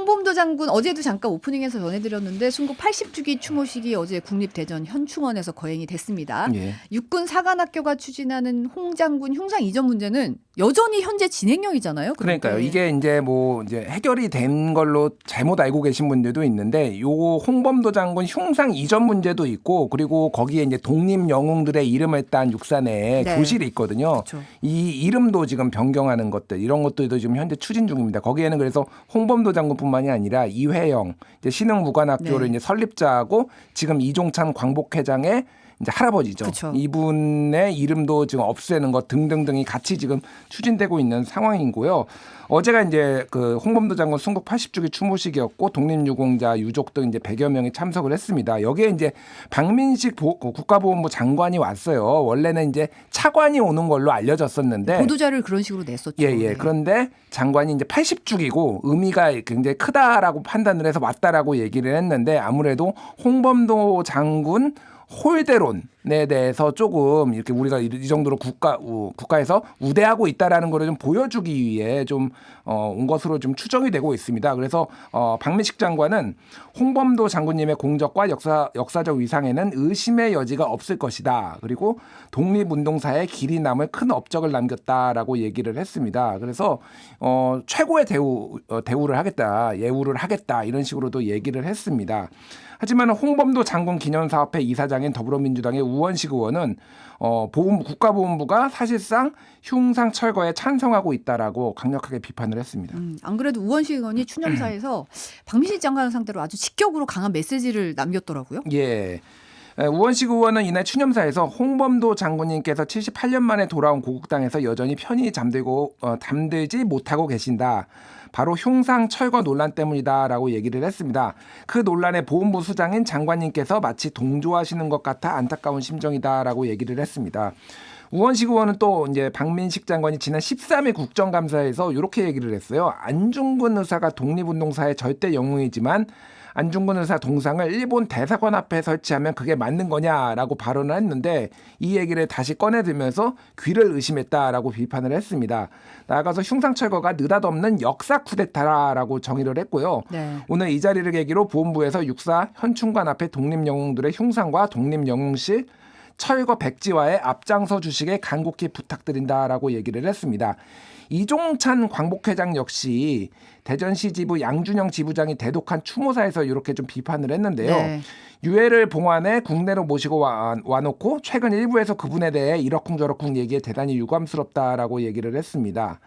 홍범도 장군 어제도 잠깐 오프닝에서 전해드렸는데 순국 80주기 추모식이 어제 국립대전 현충원에서 거행이 됐습니다. 예. 육군 사관학교가 추진하는 홍 장군 흉상 이전 문제는 여전히 현재 진행형이잖아요. 그러니까요. 이게 이제 해결이 된 걸로 잘못 알고 계신 분들도 있는데 요 홍범도 장군 흉상 이전 문제도 있고 그리고 거기에 이제 독립 영웅들의 이름을 딴 육산에 네. 교실이 있거든요. 그렇죠. 이 이름도 지금 변경하는 것들 이런 것들도 지금 현재 추진 중입니다. 거기에는 그래서 홍범도 장군뿐만이 아니라 이회영 이제 신흥무관학교를 네. 이제 설립자하고 지금 이종찬 광복회장의 이제 할아버지죠. 그쵸. 이분의 이름도 지금 없애는 것 등등등이 같이 지금 추진되고 있는 상황이고요. 어제가 이제 그 홍범도 장군 순국 80주기 추모식이었고 독립유공자 유족 등 이제 100여 명이 참석을 했습니다. 여기에 이제 박민식 국가보훈부 장관이 왔어요. 원래는 이제 차관이 오는 걸로 알려졌었는데 보도자를 그런 식으로 냈었죠. 예. 네. 그런데 장관이 이제 80주기고 의미가 굉장히 크다라고 판단을 해서 왔다라고 얘기를 했는데 아무래도 홍범도 장군 홀대론에 대해서 조금 이렇게 우리가 이 정도로 국가에서 우대하고 있다라는 거를 좀 보여주기 위해 좀 온 것으로 좀 추정이 되고 있습니다. 그래서 박민식 장관은 홍범도 장군님의 공적과 역사적 위상에는 의심의 여지가 없을 것이다. 그리고 독립운동사에 길이 남을 큰 업적을 남겼다라고 얘기를 했습니다. 그래서 최고의 대우를 하겠다, 예우를 하겠다 이런 식으로도 얘기를 했습니다. 하지만 홍범도 장군 기념사업회 이사장인 더불어민주당의 우원식 의원은 국가보훈부가 사실상 흉상 철거에 찬성하고 있다라고 강력하게 비판을 했습니다. 안 그래도 우원식 의원이 추념사에서 박민식 장관을 상대로 아주 직격으로 강한 메시지를 남겼더라고요. 예. 우원식 의원은 이날 추념사에서 홍범도 장군님께서 78년 만에 돌아온 고국당에서 여전히 편히 잠들지 못하고 계신다. 바로 흉상 철거 논란 때문이다라고 얘기를 했습니다. 그 논란에 보훈부 수장인 장관님께서 마치 동조하시는 것 같아 안타까운 심정이다라고 얘기를 했습니다. 우원식 의원은 또 이제 박민식 장관이 지난 13일 국정감사에서 이렇게 얘기를 했어요. 안중근 의사가 독립운동사의 절대 영웅이지만 안중근 의사 동상을 일본 대사관 앞에 설치하면 그게 맞는 거냐라고 발언을 했는데 이 얘기를 다시 꺼내들면서 귀를 의심했다라고 비판을 했습니다. 나아가서 흉상 철거가 느닷없는 역사 쿠데타라고 정의를 했고요. 네. 오늘 이 자리를 계기로 보훈부에서 육사 현충관 앞에 독립영웅들의 흉상과 독립영웅실 철거 백지화에 앞장서 주시길 간곡히 부탁드린다라고 얘기를 했습니다. 이종찬 광복회장 역시 대전시 지부 양준영 지부장이 대독한 추모사에서 이렇게 좀 비판을 했는데요. 네. 유해를 봉환해 국내로 모시고 와놓고 최근 일부에서 그분에 대해 이러쿵저러쿵 얘기에 대단히 유감스럽다라고 얘기를 했습니다.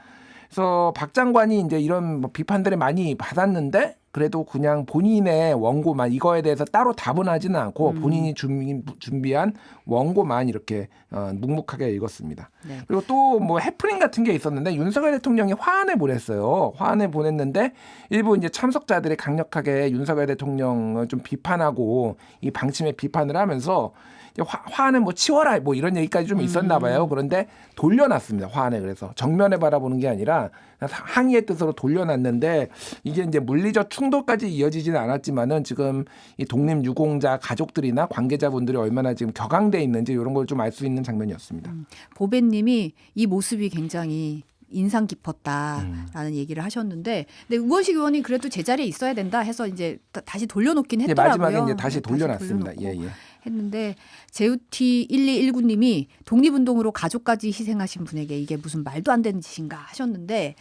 그래서 박 장관이 이제 이런 비판들을 많이 받았는데 그래도 그냥 본인의 원고만 이거에 대해서 따로 답은 하지는 않고 본인이 준비한 원고만 이렇게 묵묵하게 읽었습니다. 네. 그리고 또 뭐 해프닝 같은 게 있었는데 윤석열 대통령이 화환을 보냈어요. 화환을 보냈는데 일부 이제 참석자들이 강력하게 윤석열 대통령을 좀 비판하고 이 방침에 비판을 하면서 화환을 뭐 치워라 뭐 이런 얘기까지 좀 있었나 봐요. 그런데 돌려놨습니다. 화환을. 그래서 정면에 바라보는 게 아니라 항의의 뜻으로 돌려놨는데 이게 이제 물리적 충돌까지 이어지지는 않았지만은 지금 이 독립유공자 가족들이나 관계자분들이 얼마나 지금 격앙돼 있는지 이런 걸 좀 알 수 있는 장면이었습니다. 보배님이 이 모습이 굉장히 인상 깊었다라는 얘기를 하셨는데, 근데 우원식 의원이 그래도 제자리에 있어야 된다 해서 이제 다시 돌려놓긴 했더라고요. 마지막에 이제 다시 돌려놨습니다. 돌려놓고 예. 했는데 제우티1219님이 독립운동으로 가족까지 희생하신 분에게 이게 무슨 말도 안 되는 짓인가 하셨는데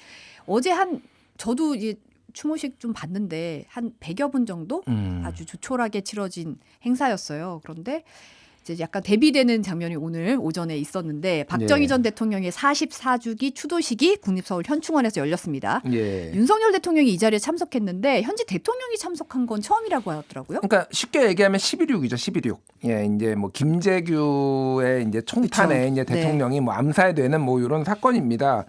어제 저도 이제 추모식 좀 봤는데 한 100여 분 정도 아주 조촐하게 치러진 행사였어요. 그런데 이제 약간 대비되는 장면이 오늘 오전에 있었는데 박정희 네. 전 대통령의 44주기 추도식이 국립서울 현충원에서 열렸습니다. 예. 윤석열 대통령이 이 자리에 참석했는데 현재 대통령이 참석한 건 처음이라고 하더라고요. 그러니까 쉽게 얘기하면 11.6이죠. 11.6. 예, 이제 뭐 김재규의 이제 총탄에 그쵸. 이제 네. 대통령이 뭐 암살되는 뭐 이런 사건입니다.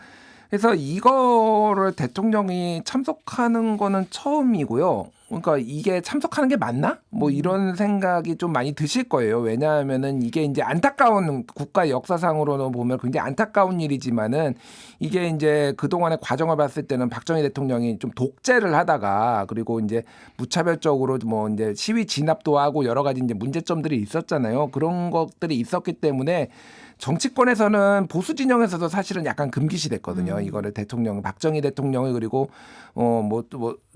그래서 이거를 대통령이 참석하는 거는 처음이고요. 그러니까 이게 참석하는 게 맞나? 뭐 이런 생각이 좀 많이 드실 거예요. 왜냐하면은 이게 이제 안타까운 국가 역사상으로는 보면 굉장히 안타까운 일이지만은 이게 이제 그동안의 과정을 봤을 때는 박정희 대통령이 좀 독재를 하다가 그리고 이제 무차별적으로 뭐 이제 시위 진압도 하고 여러 가지 이제 문제점들이 있었잖아요. 그런 것들이 있었기 때문에 정치권에서는 보수 진영에서도 사실은 약간 금기시 됐거든요. 이거를 대통령 박정희 대통령을 그리고 뭐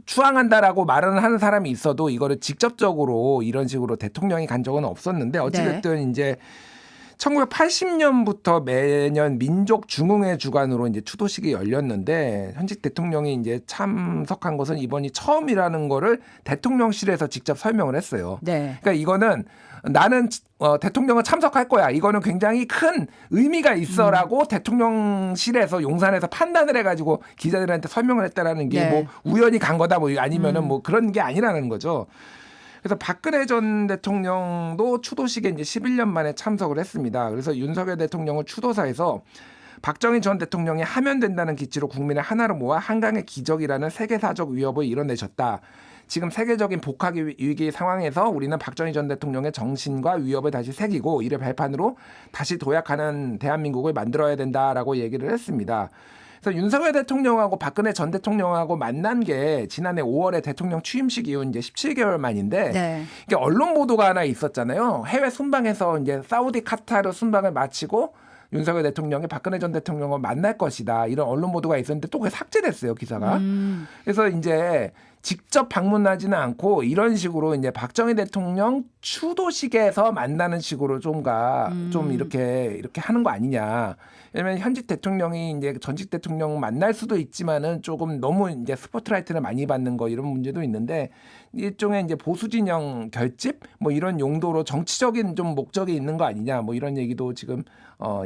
추앙한다라고 말은 하는 사람이 있어도 이거를 직접적으로 이런 식으로 대통령이 간 적은 없었는데 어찌됐든 이제 1980년부터 매년 민족 중흥회 주간으로 이제 추도식이 열렸는데 현직 대통령이 이제 참석한 것은 이번이 처음이라는 거를 대통령실에서 직접 설명을 했어요. 네. 그러니까 이거는 나는 대통령은 참석할 거야. 이거는 굉장히 큰 의미가 있어라고 대통령실에서 용산에서 판단을 해가지고 기자들한테 설명을 했다라는 게 뭐 우연히 간 거다 뭐 아니면은 뭐 그런 게 아니라는 거죠. 그래서 박근혜 전 대통령도 추도식에 이제 11년 만에 참석을 했습니다. 그래서 윤석열 대통령은 추도사에서 박정희 전 대통령이 하면 된다는 기치로 국민을 하나로 모아 한강의 기적이라는 세계사적 위협을 이뤄내셨다. 지금 세계적인 복합 위기 상황에서 우리는 박정희 전 대통령의 정신과 위협을 다시 새기고 이를 발판으로 다시 도약하는 대한민국을 만들어야 된다라고 얘기를 했습니다. 그래서 윤석열 대통령하고 박근혜 전 대통령하고 만난 게 지난해 5월에 대통령 취임식 이후 이제 17개월 만인데 이게 언론 보도가 하나 있었잖아요. 해외 순방에서 이제 사우디 카타르 순방을 마치고 윤석열 대통령이 박근혜 전 대통령을 만날 것이다. 이런 언론 보도가 있었는데 또 그게 삭제됐어요, 기사가. 그래서 이제 직접 방문하지는 않고 이런 식으로 이제 박정희 대통령 추도식에서 만나는 식으로 좀 이렇게 하는 거 아니냐. 왜냐면 현직 대통령이 이제 전직 대통령 만날 수도 있지만은 조금 너무 이제 스포트라이트를 많이 받는 거 이런 문제도 있는데 일종의 이제 보수 진영 결집 뭐 이런 용도로 정치적인 좀 목적이 있는 거 아니냐 뭐 이런 얘기도 지금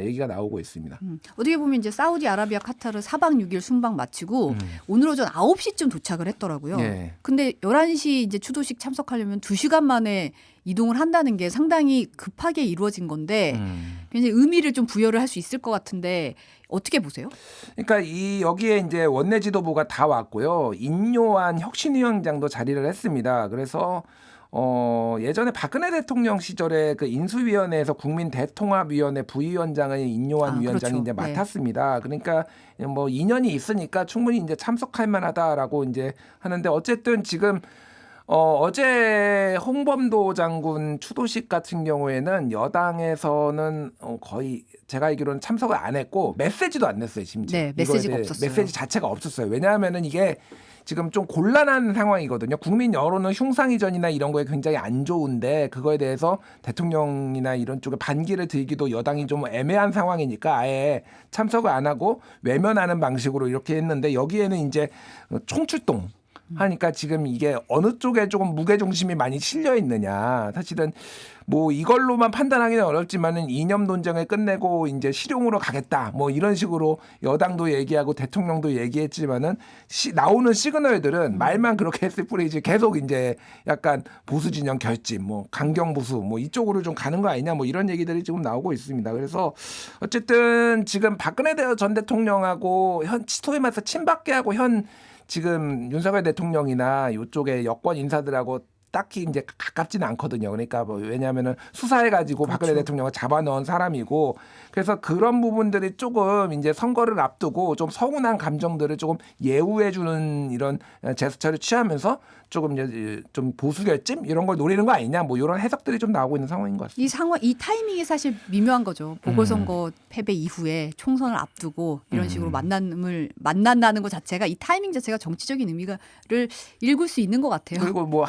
얘기가 나오고 있습니다. 어떻게 보면 이제 사우디아라비아 카타르 4박 6일 순방 마치고 오늘 오전 9시쯤 도착을 했더라고요. 네. 근데 11시 이제 추도식 참석하려면 2시간 만에 이동을 한다는 게 상당히 급하게 이루어진 건데 굉장히 의미를 좀 부여를 할 수 있을 것 같은데 어떻게 보세요? 그러니까 여기에 이제 원내 지도부가 다 왔고요. 인요한 혁신위원장도 자리를 했습니다. 그래서 예전에 박근혜 대통령 시절에 그 인수위원회에서 국민대통합위원회 부위원장을 인요한 위원장이 이제 맡았습니다. 그러니까 뭐 인연이 있으니까 충분히 이제 참석할 만하다라고 이제 하는데 어쨌든 지금 어제 홍범도 장군 추도식 같은 경우에는 여당에서는 거의 제가 알기로는 참석을 안 했고 메시지도 안 냈어요, 심지어. 네, 메시지가 없었어요. 메시지 자체가 없었어요. 왜냐하면은 이게 지금 좀 곤란한 상황이거든요. 국민 여론은 흉상이전이나 이런 거에 굉장히 안 좋은데 그거에 대해서 대통령이나 이런 쪽에 반기를 들기도 여당이 좀 애매한 상황이니까 아예 참석을 안 하고 외면하는 방식으로 이렇게 했는데 여기에는 이제 총출동 하니까 지금 이게 어느 쪽에 조금 무게중심이 많이 실려 있느냐. 사실은 뭐 이걸로만 판단하기는 어렵지만은 이념 논쟁을 끝내고 이제 실용으로 가겠다. 뭐 이런 식으로 여당도 얘기하고 대통령도 얘기했지만은 나오는 시그널들은 말만 그렇게 했을 뿐이지 계속 이제 약간 보수 진영 결집, 뭐 강경 보수, 뭐 이쪽으로 좀 가는 거 아니냐. 뭐 이런 얘기들이 지금 나오고 있습니다. 그래서 어쨌든 지금 박근혜 전 대통령하고 소위 말해서 친박계 하고 지금 윤석열 대통령이나 이쪽에 여권 인사들하고 딱히 이제 가깝지는 않거든요. 그러니까 뭐 왜냐하면은 수사해가지고 박근혜 대통령을 잡아넣은 사람이고 그래서 그런 부분들이 조금 이제 선거를 앞두고 좀 서운한 감정들을 조금 예우해주는 이런 제스처를 취하면서 조금 이제 좀 보수 결집 이런 걸 노리는 거 아니냐 뭐 이런 해석들이 좀 나오고 있는 상황인 것 같습니다. 이 타이밍이 사실 미묘한 거죠. 보궐선거 패배 이후에 총선을 앞두고 이런 식으로 만난다는 것 자체가 이 타이밍 자체가 정치적인 의미를 읽을 수 있는 것 같아요. 그리고 뭐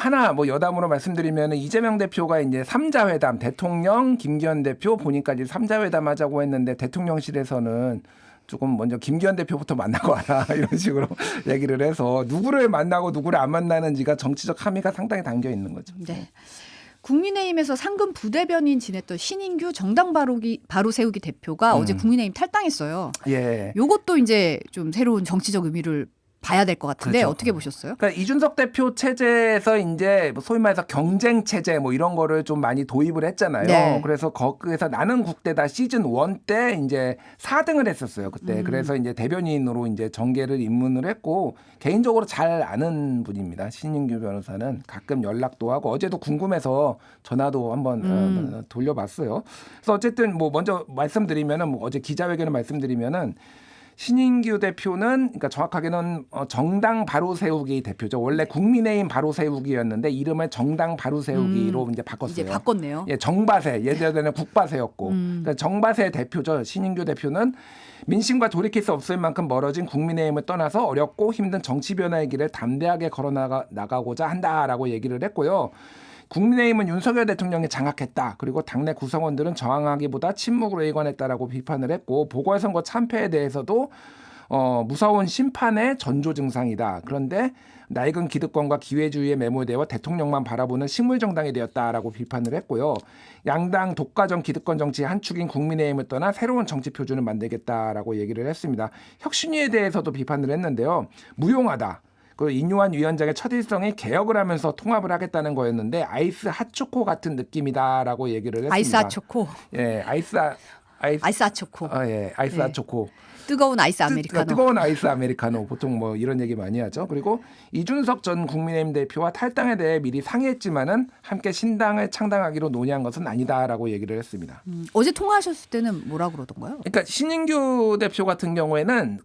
여담으로 말씀드리면 이재명 대표가 이제 3자 회담 대통령 김기현 대표 본인까지 3자 회담 하자고 했는데 대통령실에서는 조금 먼저 김기현 대표부터 만나고 와라 이런 식으로 얘기를 해서 누구를 만나고 누구를 안 만나는지가 정치적 함의가 상당히 담겨 있는 거죠. 네. 국민의힘에서 상근 부대변인 지냈던 신인규 정당 바로 세우기 대표가 어제 국민의힘 탈당했어요. 예. 요것도 이제 좀 새로운 정치적 의미를 봐야 될 것 같은데 그렇죠. 어떻게 보셨어요? 그러니까 이준석 대표 체제에서 이제 소위 말해서 경쟁 체제 뭐 이런 거를 좀 많이 도입을 했잖아요. 네. 그래서 거기에서 나는 국대다 시즌 1 때 이제 4등을 했었어요. 그때. 그래서 이제 대변인으로 이제 정계를 입문을 했고 개인적으로 잘 아는 분입니다. 신인규 변호사는 가끔 연락도 하고 어제도 궁금해서 전화도 한번 돌려봤어요. 그래서 어쨌든 뭐 먼저 말씀드리면은 뭐 어제 기자회견을 말씀드리면은 신인규 대표는 그러니까 정확하게는 정당 바로 세우기 대표죠. 원래 국민의힘 바로 세우기였는데 이름을 정당 바로 세우기로 이제 바꿨어요. 이제 바꿨네요. 예, 정바세 예전에는 국바세였고 그러니까 정바세 대표죠. 신인규 대표는 민심과 돌이킬 수 없을 만큼 멀어진 국민의힘을 떠나서 어렵고 힘든 정치 변화의 길을 담대하게 걸어 나가고자 한다라고 얘기를 했고요. 국민의힘은 윤석열 대통령이 장악했다. 그리고 당내 구성원들은 저항하기보다 침묵으로 일관했다라고 비판을 했고 보궐선거 참패에 대해서도 무서운 심판의 전조 증상이다. 그런데 낡은 기득권과 기회주의에 매몰되어 대통령만 바라보는 식물정당이 되었다라고 비판을 했고요. 양당 독과점 기득권 정치의 한 축인 국민의힘을 떠나 새로운 정치 표준을 만들겠다라고 얘기를 했습니다. 혁신위에 대해서도 비판을 했는데요. 무용하다. 그 인요한 위원장의 첫일성이 개혁을 하면서 통합을 하겠다는 거였는데 아이스 핫초코 같은 느낌이다라고 얘기를 했습니다. 아이스 핫초코. 예, 아이스 핫초코. 예, 아이스 네. 핫초코. 뜨거운 아이스 아메리카노. 뜨거운 아이스 아메리카노. 보통 뭐 이런 얘기 많이 하죠. 그리고 이준석 전 국민의힘 대표와 탈당에 대해 미리 상의했지만은 함께 신당을 창당하기로 논의한 것은 아니다라고 얘기를 했습니다. 어제 통화하셨을 때는 뭐라 그러던가요? 그러니까 신인규 대표 같은 경우에는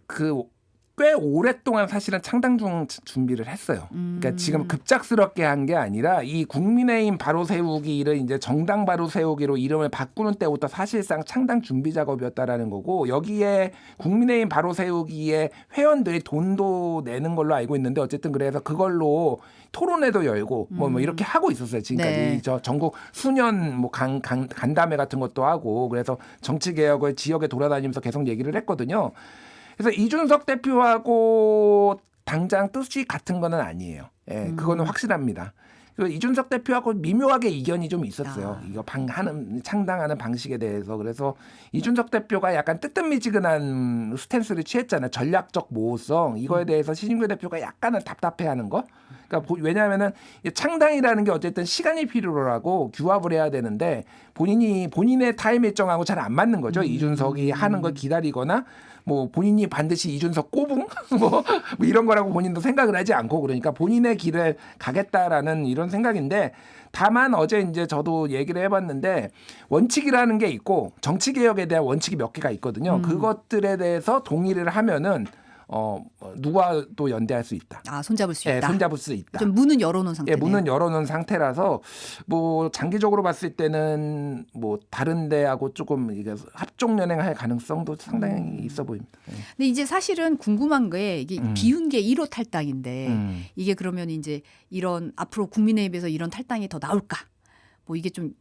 꽤 오랫동안 사실은 창당 준비를 했어요. 그러니까 지금 급작스럽게 한 게 아니라 이 국민의힘 바로 세우기를 이제 정당 바로 세우기로 이름을 바꾸는 때부터 사실상 창당 준비 작업이었다라는 거고 여기에 국민의힘 바로 세우기에 회원들이 돈도 내는 걸로 알고 있는데 어쨌든 그래서 그걸로 토론회도 열고 뭐 이렇게 하고 있었어요. 지금까지 네. 저 전국 수년 뭐 간담회 같은 것도 하고 그래서 정치 개혁을 지역에 돌아다니면서 계속 얘기를 했거든요. 그래서 이준석 대표하고 당장 뜻이 같은 거는 아니에요. 예, 그거는 확실합니다. 그리고 이준석 대표하고 미묘하게 이견이 좀 있었어요. 이거 창당하는 방식에 대해서. 그래서 이준석 대표가 약간 뜨뜻미지근한 스탠스를 취했잖아요. 전략적 모호성. 이거에 대해서 신인규 대표가 약간은 답답해하는 거. 그러니까 왜냐하면은 창당이라는 게 어쨌든 시간이 필요하고 규합을 해야 되는데 본인의 타임 일정하고 잘 안 맞는 거죠. 이준석이 하는 걸 기다리거나 뭐 본인이 반드시 이준석 꼬붕 뭐 이런 거라고 본인도 생각을 하지 않고 그러니까 본인의 길을 가겠다라는 이런 생각인데 다만 어제 이제 저도 얘기를 해봤는데 원칙이라는 게 있고 정치 개혁에 대한 원칙이 몇 개가 있거든요. 그것들에 대해서 동의를 하면은 누가 또 연대할 수 있다. 아, 손잡을 수 있다. 예, 손잡을 수 있다. 좀 문은 열어놓은 상태네요. 예, 문은 열어놓은 상태라서 뭐 장기적으로 봤을 때는 뭐 다른 데하고 조금 이게 합종 연행할 가능성도 상당히 있어 보입니다. 예. 근데 이제 사실은 궁금한 게 이게 비운 게 1호 탈당인데 이게 그러면 이제 이런 앞으로 국민의힘에서 이런 탈당이 더 나올까? 뭐 이게 좀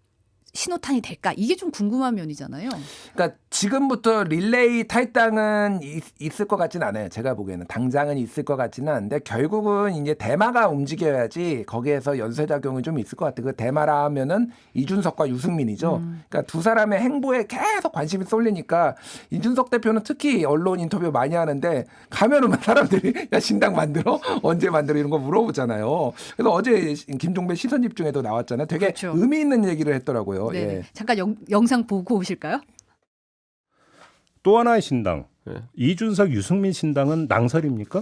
신호탄이 될까? 이게 좀 궁금한 면이잖아요. 그러니까 지금부터 릴레이 탈당은 있을 것 같지는 않아요. 제가 보기에는 당장은 있을 것 같지는 않은데 결국은 이제 대마가 움직여야지 거기에서 연쇄작용이 좀 있을 것 같아요. 그 대마라 하면은 이준석과 유승민이죠. 그러니까 두 사람의 행보에 계속 관심이 쏠리니까 이준석 대표는 특히 언론 인터뷰 많이 하는데 가면 오면 사람들이 야 신당 만들어? 언제 만들어? 이런 거 물어보잖아요. 그래서 어제 김종배 시선 집중에도 나왔잖아요. 되게 그렇죠. 의미 있는 얘기를 했더라고요. 네, 예. 잠깐 영상 보고 오실까요? 또 하나의 신당. 네. 이준석 유승민 신당은 낭설입니까?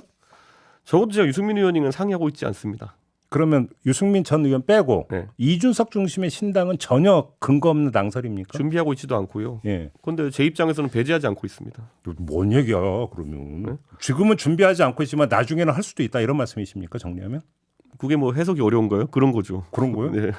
적어도 제가 유승민 의원님은 상의하고 있지 않습니다. 그러면 유승민 전 의원 빼고 네. 이준석 중심의 신당은 전혀 근거 없는 낭설입니까? 준비하고 있지도 않고요. 예. 그런데 제 입장에서는 배제하지 않고 있습니다. 뭔 얘기야 그러면. 지금은 준비하지 않고 있지만 나중에는 할 수도 있다 이런 말씀이십니까? 정리하면? 그게 뭐 해석이 어려운가요? 그런 거죠. 그런 거요? 네.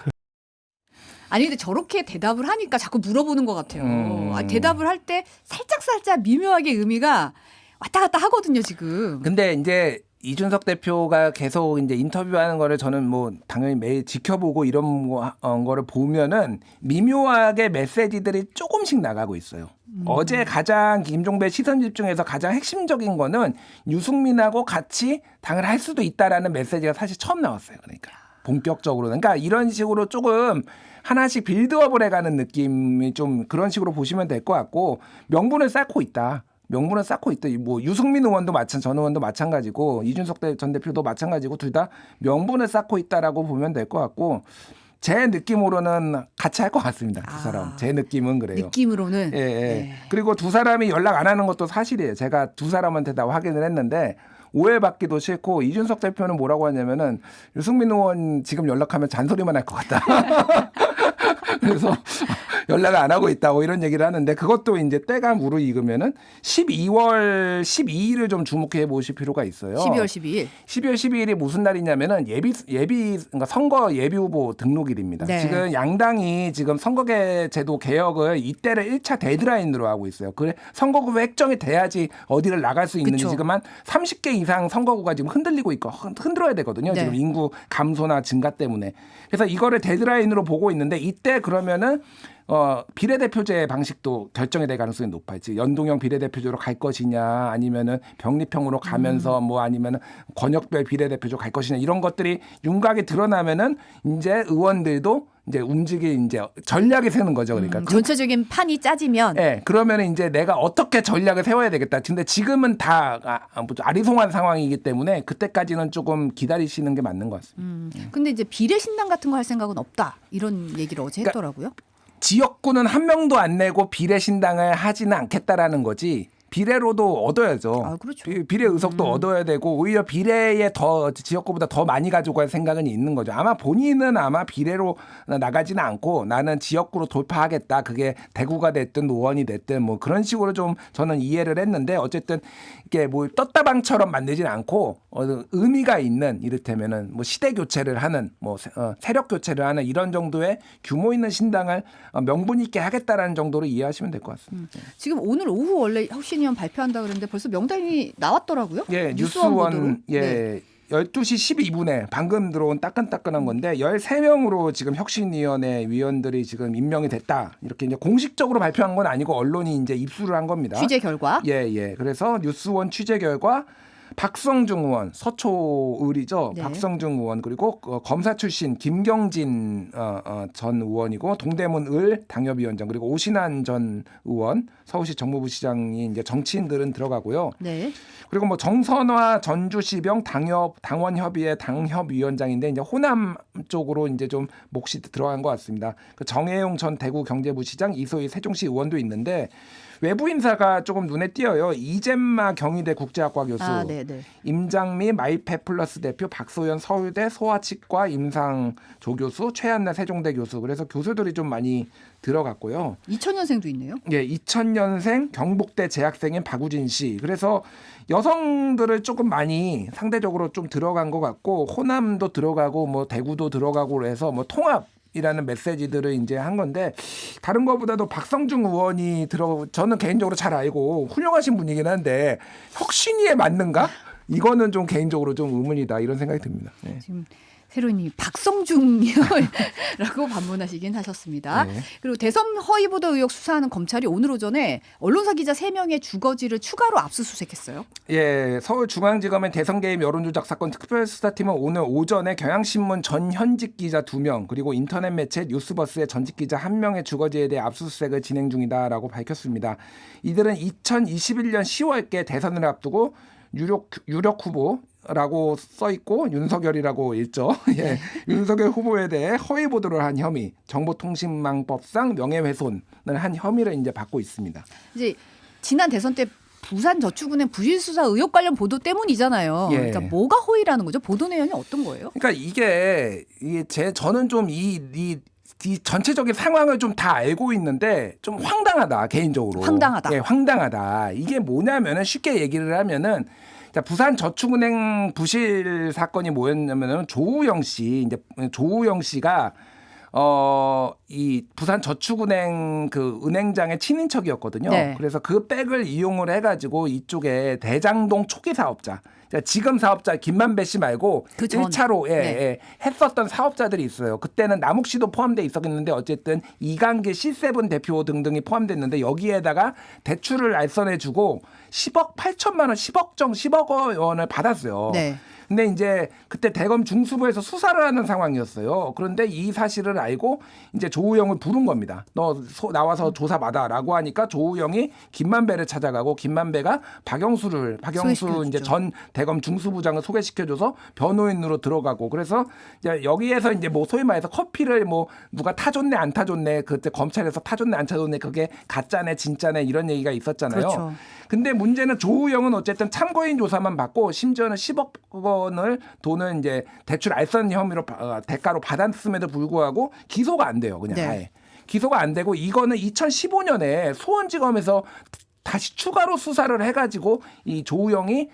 아니 근데 저렇게 대답을 하니까 자꾸 물어보는 것 같아요. 대답을 할 때 살짝 미묘하게 의미가 왔다 갔다 하거든요 지금. 근데 이제 이준석 대표가 계속 이제 인터뷰하는 거를 저는 뭐 당연히 매일 지켜보고 이런 거를 보면은 미묘하게 메시지들이 조금씩 나가고 있어요. 어제 가장 김종배 시선 집중에서 가장 핵심적인 거는 유승민하고 같이 당을 할 수도 있다라는 메시지가 사실 처음 나왔어요. 그러니까 본격적으로는. 그러니까 이런 식으로 조금 하나씩 빌드업을 해가는 느낌이 좀 그런 식으로 보시면 될 것 같고 명분을 쌓고 있다. 명분을 쌓고 있다. 뭐 유승민 의원도 전 의원도 마찬가지고 이준석 전 대표도 마찬가지고 둘 다 명분을 쌓고 있다라고 보면 될 것 같고 제 느낌으로는 같이 할 것 같습니다. 두 사람. 제 느낌은 그래요. 느낌으로는. 예, 예. 네. 그리고 두 사람이 연락 안 하는 것도 사실이에요. 제가 두 사람한테 다 확인을 했는데 오해받기도 싫고 이준석 대표는 뭐라고 하냐면은 유승민 의원 지금 연락하면 잔소리만 할 것 같다. 그래서 연락을 안 하고 있다고 이런 얘기를 하는데 그것도 이제 때가 무르익으면은 12월 12일을 좀 주목해 보실 필요가 있어요. 12월 12일. 12월 12일이 무슨 날이냐면은 예비 그러니까 선거 예비 후보 등록일입니다. 네. 지금 양당이 지금 선거제도 개혁을 이때를 1차 데드라인으로 하고 있어요. 그래 선거구 획정이 돼야지 어디를 나갈 수 있는지 그쵸. 지금 한 30개 이상 선거구가 지금 흔들리고 있고 흔들어야 되거든요. 네. 지금 인구 감소나 증가 때문에. 그래서 이거를 데드라인으로 보고 있는데 이때 그러면은 비례대표제 방식도 결정이 될 가능성이 높아요. 즉 연동형 비례대표제로 갈 것이냐 아니면은 병립형으로 가면서 뭐 아니면은 권역별 비례대표제로 갈 것이냐 이런 것들이 윤곽이 드러나면은 이제 의원들도 이제 이제 전략이 세는 거죠. 그러니까 전체적인 판이 짜지면 네, 그러면 이제 내가 어떻게 전략을 세워야 되겠다. 근데 지금은 다 아리송한 상황이기 때문에 그때까지는 조금 기다리시는 게 맞는 것 같습니다. 근데 이제 비례 신당 같은 거 할 생각은 없다. 이런 얘기를 어제 그러니까 했더라고요. 지역구는 한 명도 안 내고 비례 신당을 하지는 않겠다라는 거지. 비례로도 얻어야죠. 아, 그렇죠. 비례 의석도 얻어야 되고 오히려 비례에 더 지역구보다 더 많이 가져갈 생각은 있는 거죠. 아마 본인은 아마 비례로 나가지는 않고 나는 지역구로 돌파하겠다. 그게 대구가 됐든 노원이 됐든 뭐 그런 식으로 좀 저는 이해를 했는데 어쨌든 이게 뭐 떴다방처럼 만들지는 않고 의미가 있는 이를테면은 뭐 시대 교체를 하는 뭐 세력 교체를 하는 이런 정도의 규모 있는 신당을 명분 있게 하겠다라는 정도로 이해하시면 될 것 같습니다. 지금 오늘 오후 원래 혁신위원 발표한다 그랬는데 벌써 명단이 나왔더라고요. 예, 뉴스원 보도로. 뉴스원 예. 12시 12분에 방금 들어온 따끈따끈한 건데 13명으로 지금 혁신위원회 위원들이 지금 임명이 됐다. 이렇게 이제 공식적으로 발표한 건 아니고 언론이 이제 입수를 한 겁니다. 취재 결과. 예. 그래서 뉴스원 취재 결과 박성중 의원, 서초을이죠. 네. 박성중 의원 그리고 검사 출신 김경진 전 의원이고 동대문 을 당협위원장 그리고 오신환 전 의원, 서울시 정무부시장이 이제 정치인들은 들어가고요. 네. 그리고 뭐 정선화 전주시병 당원협의회 당협위원장인데 이제 호남 쪽으로 이제 좀 몫이 들어간 것 같습니다. 그 정혜용 전 대구 경제부시장, 이소희 세종시 의원도 있는데 외부 인사가 조금 눈에 띄어요. 이잼마 경희대 국제학과 교수, 아, 네네. 임장미 마이페 플러스 대표, 박소연 서울대 소아치과 임상 조교수, 최한나 세종대 교수. 그래서 교수들이 좀 많이 들어갔고요. 2000년생도 있네요. 예, 2000년생 경북대 재학생인 박우진 씨. 그래서 여성들을 조금 많이 상대적으로 좀 들어간 것 같고 호남도 들어가고 뭐 대구도 들어가고 해서 뭐 통합이라는 메시지들을 이제 한 건데 다른 것보다도 박성중 의원이 저는 개인적으로 잘 알고 훌륭하신 분이긴 한데 혁신위에 맞는가? 이거는 좀 개인적으로 좀 의문이다 이런 생각이 듭니다. 네. 지금 새로이 박성중이라고 반문하시긴 하셨습니다. 네. 그리고 대선 허위 보도 의혹 수사하는 검찰이 오늘 오전에 언론사 기자 3명의 주거지를 추가로 압수수색했어요. 예, 서울중앙지검의 대선 개입 여론조작 사건 특별수사팀은 오늘 오전에 경향신문 전 현직 기자 2명 그리고 인터넷 매체 뉴스버스의 전직 기자 1명의 주거지에 대해 압수수색을 진행 중이다라고 밝혔습니다. 이들은 2021년 10월께 대선을 앞두고 유력 후보라고 써 있고 윤석열이라고 읽죠. 예, 윤석열 후보에 대해 허위 보도를 한 혐의, 정보통신망법상 명예훼손을 한 혐의를 이제 받고 있습니다. 이제 지난 대선 때 부산저축은행 부실수사 의혹 관련 보도 때문이잖아요. 예. 그러니까 뭐가 허위라는 거죠? 보도 내용이 어떤 거예요? 그러니까 이게 저는 좀 이 전체적인 상황을 좀 다 알고 있는데 좀 황당하다 개인적으로. 황당하다. 예, 황당하다. 이게 뭐냐면은 쉽게 얘기를 하면은 자, 부산저축은행 부실 사건이 뭐였냐면은 조우영 씨가 이 부산저축은행 그 은행장의 친인척이었거든요. 네. 그래서 그 백을 이용을 해가지고 이쪽에 대장동 초기 사업자, 지금 사업자 김만배 씨 말고 그 전. 1차로 네. 했었던 사업자들이 있어요. 그때는 남욱 씨도 포함돼 있었는데 어쨌든 이강길 C7 대표 등등이 포함됐는데 여기에다가 대출을 알선해주고 10억 8천만 원, 10억 원을 받았어요. 네. 근데 이제 그때 대검 중수부에서 수사를 하는 상황이었어요. 그런데 이 사실을 알고 이제 조우영을 부른 겁니다. 너 나와서 조사 받아라고 하니까 조우영이 김만배를 찾아가고 김만배가 박영수 이제 전 대검 중수부장을 소개시켜줘서 변호인으로 들어가고 그래서 이제 여기에서 이제 뭐 소위 말해서 커피를 뭐 누가 타줬네 안 타줬네 그때 검찰에서 타줬네 안 타줬네 그게 가짜네 진짜네 이런 얘기가 있었잖아요. 그렇죠. 근데 문제는 조우영은 어쨌든 참고인 조사만 받고 심지어는 10억 원을 돈을 이제 대출 알선 혐의로 대가로 받았음에도 불구하고 기소가 안 돼요. 그냥 네. 아예. 기소가 안 되고 이거는 2015년에 수원지검에서 다시 추가로 수사를 해가지고 이 조우영이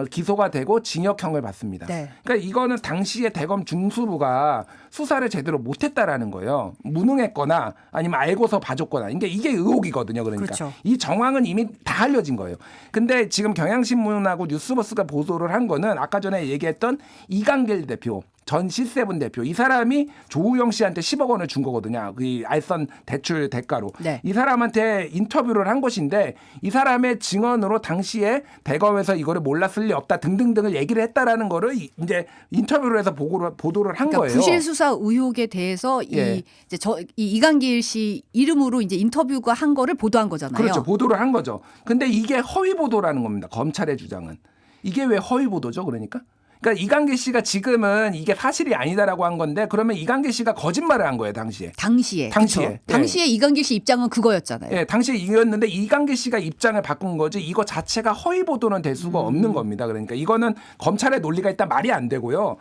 기소가 되고 징역형을 받습니다. 네. 그러니까 이거는 당시에 대검 중수부가 수사를 제대로 못했다라는 거예요. 무능했거나 아니면 알고서 봐줬거나. 그러니까 이게 의혹이거든요. 그러니까 그렇죠. 이 정황은 이미 다 알려진 거예요. 근데 지금 경향신문하고 뉴스버스가 보도를 한 거는 아까 전에 얘기했던 이강길 대표. 전 C7 대표 이 사람이 조우영 씨한테 10억 원을 준 거거든요. 그 알선 대출 대가로. 네. 이 사람한테 인터뷰를 한 것인데 이 사람의 증언으로 당시에 대검에서 이거를 몰랐을 리 없다 등등등을 얘기를 했다라는 거를 이제 인터뷰를 해서 보도를 한 그러니까 거예요. 부실 수사 의혹에 대해서 예. 이제 이 이강길 씨 이름으로 이제 인터뷰가 한 거를 보도한 거잖아요. 그렇죠. 보도를 한 거죠. 근데 이게 허위 보도라는 겁니다. 검찰의 주장은. 이게 왜 허위 보도죠? 그러니까 이강길 씨가 지금은 이게 사실이 아니다라고 한 건데 그러면 이강길 씨가 거짓말을 한 거예요, 당시에. 당시에. 당시에. 그쵸? 당시에 이강길 씨 입장은 그거였잖아요. 예, 당시에 이겼는데 이강길 씨가 입장을 바꾼 거지 이거 자체가 허위 보도는 될 수가 없는 겁니다. 그러니까 이거는 검찰의 논리가 일단 말이 안 되고요.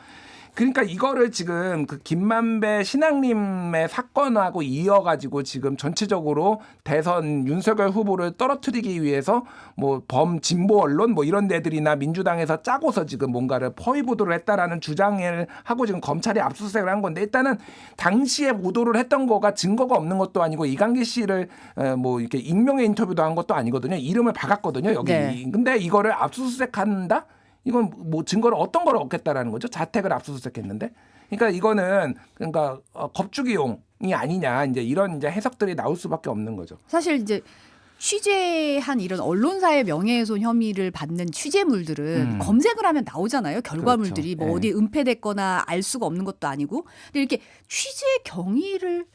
그러니까 이거를 지금 그 김만배 신앙님의 사건하고 이어가지고 지금 전체적으로 대선 윤석열 후보를 떨어뜨리기 위해서 뭐 범진보 언론 뭐 이런 데들이나 민주당에서 짜고서 지금 뭔가를 허위 보도를 했다라는 주장을 하고 지금 검찰이 압수수색을 한 건데 일단은 당시에 보도를 했던 거가 증거가 없는 것도 아니고 이강길 씨를 뭐 이렇게 익명의 인터뷰도 한 것도 아니거든요. 이름을 박았거든요. 여기. 네. 근데 이거를 압수수색한다? 이건 뭐 증거를 어떤 걸 얻겠다라는 거죠. 자택을 압수수색했는데. 그러니까 이거는 그러니까 겁주기용이 아니냐 이제 이런 이제 해석들이 나올 수밖에 없는 거죠. 사실 이제 취재한 이런 언론사의 명예훼손 혐의를 받는 취재물들은 검색을 하면 나오잖아요. 결과물들이 그렇죠. 뭐 네. 어디 은폐됐거나 알 수가 없는 것도 아니고. 근데 이렇게 취재 경위를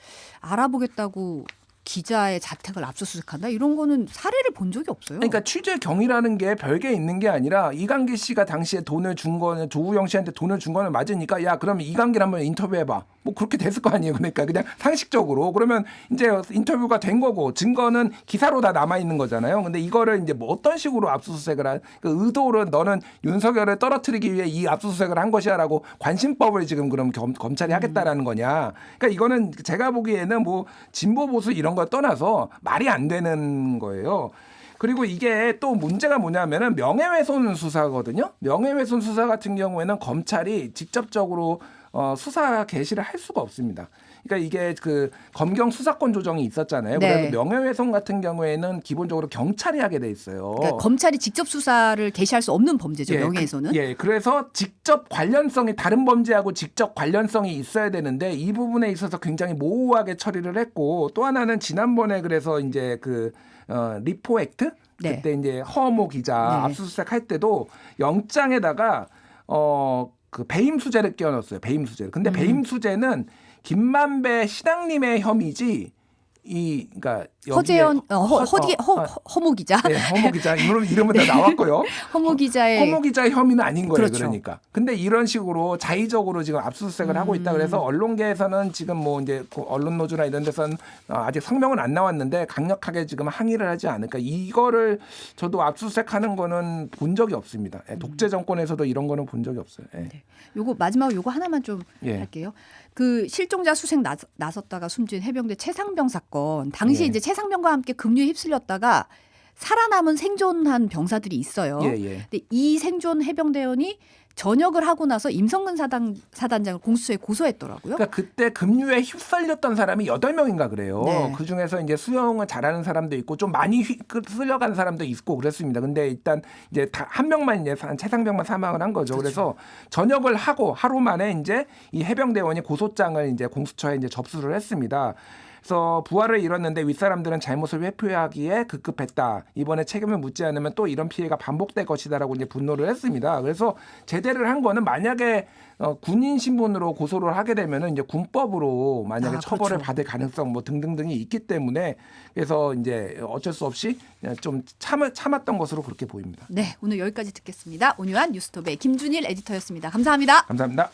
알아보겠다고 기자의 자택을 압수수색한다? 이런 거는 사례를 본 적이 없어요. 그러니까 취재 경위라는 게 별게 있는 게 아니라 이강길 씨가 당시에 돈을 준 거는 조우영 씨한테 돈을 준 거는 맞으니까 야 그러면 이강길 한번 인터뷰해봐. 뭐 그렇게 됐을 거 아니에요. 그러니까 그냥 상식적으로 그러면 이제 인터뷰가 된 거고 증거는 기사로 다 남아 있는 거잖아요. 근데 이거를 이제 뭐 어떤 식으로 압수수색을 그 의도를 너는 윤석열을 떨어뜨리기 위해 이 압수수색을 한 것이야라고 관심법을 지금 그럼 검찰이 하겠다라는 거냐. 그러니까 이거는 제가 보기에는 뭐 진보 보수 이런 걸 떠나서 말이 안 되는 거예요. 그리고 이게 또 문제가 뭐냐면은 명예훼손 수사거든요. 명예훼손 수사 같은 경우에는 검찰이 직접적으로 수사 개시를 할 수가 없습니다. 그러니까 이게 그 검경 수사권 조정이 있었잖아요. 네. 그래서 명예훼손 같은 경우에는 기본적으로 경찰이 하게 돼 있어요. 그러니까 검찰이 직접 수사를 개시할 수 없는 범죄죠. 명예훼손은. 그래서 직접 관련성이 다른 범죄하고 직접 관련성이 있어야 되는데 이 부분에 있어서 굉장히 모호하게 처리를 했고 또 하나는 지난번에 그래서 이제 그 리포 액트 네. 그때 이제 허모 기자 네. 압수수색 할 때도 영장에다가 그 배임 수재를 끼워넣었어요. 배임 수재를. 근데 배임 수재는 김만배 신앙님의 혐의지 그러니까 허재현 허모 기자. 네, 허모 기자 이름은 다 나왔고요. 허모 기자의 허모 기자의 혐의는 아닌 거예요. 그렇죠. 그러니까. 근데 이런 식으로 자의적으로 지금 압수수색을 하고 있다 그래서 언론계에서는 지금 뭐 이제 언론 노조나 이런 데서는 아직 성명은 안 나왔는데 강력하게 지금 항의를 하지 않을까. 이거를 저도 압수수색하는 거는 본 적이 없습니다. 독재 정권에서도 이런 거는 본 적이 없어요. 예. 네. 요거 마지막으로 요거 하나만 좀 할게요. 그 실종자 수색 나섰다가 숨진 해병대 최상병 사건 당시 이제 최상병과 함께 급류에 휩쓸렸다가 살아남은 생존한 병사들이 있어요. 근데 이 생존 해병대원이 전역을 하고 나서 임성근 사단장을 공수처에 고소했더라고요. 그러니까 그때 급류에 휩쓸렸던 사람이 8명인가 그래요. 네. 그중에서 이제 수영을 잘하는 사람도 있고 좀 많이 쓸려간 사람도 있고 그랬습니다. 근데 일단 이제 한 명만 이제 최상병만 사망을 한 거죠. 그래서 전역을 하고 하루 만에 이제 이 해병대원이 고소장을 이제 공수처에 이제 접수를 했습니다. 그래서 부활을 이뤘는데 윗사람들은 잘못을 회피하기에 급급했다. 이번에 책임을 묻지 않으면 또 이런 피해가 반복될 것이다라고 이제 분노를 했습니다. 그래서 제대를 한 거는 만약에 군인 신분으로 고소를 하게 되면은 이제 군법으로 만약에 처벌을 그렇죠. 받을 가능성 뭐 등등등이 있기 때문에 그래서 이제 어쩔 수 없이 좀 참았던 것으로 그렇게 보입니다. 네, 오늘 여기까지 듣겠습니다. 온유한 뉴스톱의 김준일 에디터였습니다. 감사합니다. 감사합니다.